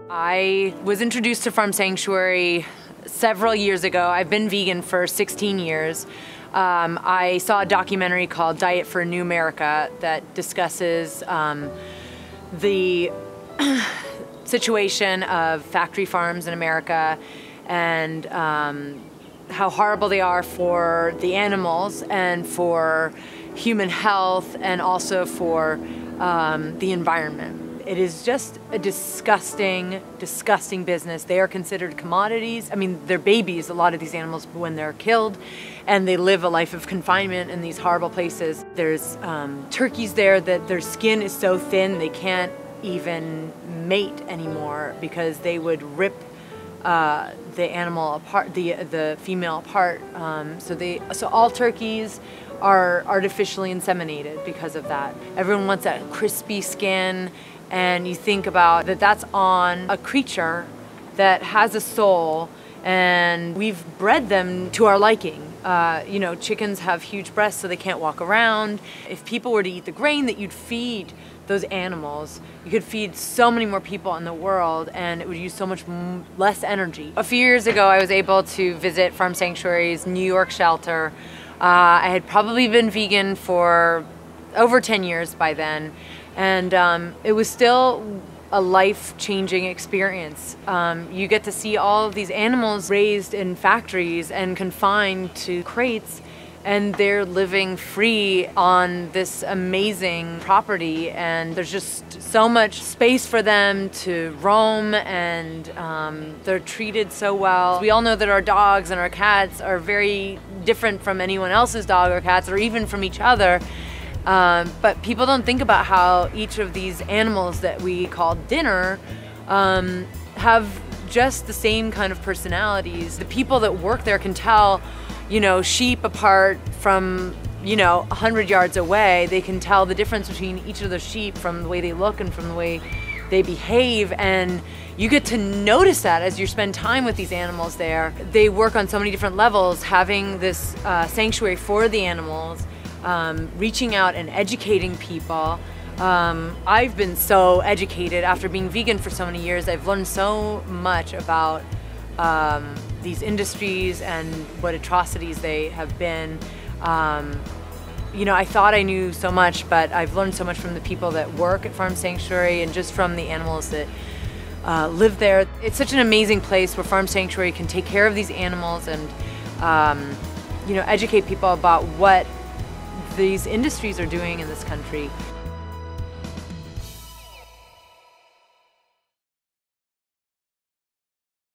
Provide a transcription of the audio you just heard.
I was introduced to Farm Sanctuary several years ago. I've been vegan for 16 years. I saw a documentary called Diet for a New America that discusses the situation of factory farms in America and how horrible they are for the animals and for human health and also for the environment. It is just a disgusting, disgusting business. They are considered commodities. I mean, they're babies, a lot of these animals, when they're killed, and they live a life of confinement in these horrible places. There's turkeys there that their skin is so thin they can't even mate anymore because they would rip the animal apart, the female apart. So all turkeys are artificially inseminated because of that. Everyone wants that crispy skin, and you think about that's on a creature that has a soul, and we've bred them to our liking. You know, chickens have huge breasts so they can't walk around. If people were to eat the grain that you'd feed those animals, you could feed so many more people in the world and it would use so much less energy. A few years ago, I was able to visit Farm Sanctuary's New York shelter. I had probably been vegan for over 10 years by then, and it was still a life-changing experience. You get to see all of these animals raised in factories and confined to crates, and they're living free on this amazing property, and there's just so much space for them to roam, and they're treated so well. We all know that our dogs and our cats are very different from anyone else's dog or cats, or even from each other. But people don't think about how each of these animals that we call dinner have just the same kind of personalities. The people that work there can tell, you know, sheep apart from, you know, 100 yards away. They can tell the difference between each of those sheep from the way they look and from the way they behave, and you get to notice that as you spend time with these animals there. They work on so many different levels, having this sanctuary for the animals, reaching out and educating people. I've been so educated after being vegan for so many years. I've learned so much about these industries and what atrocities they have been. You know, I thought I knew so much, but I've learned so much from the people that work at Farm Sanctuary and just from the animals that live there. It's such an amazing place where Farm Sanctuary can take care of these animals and you know, educate people about what these industries are doing in this country.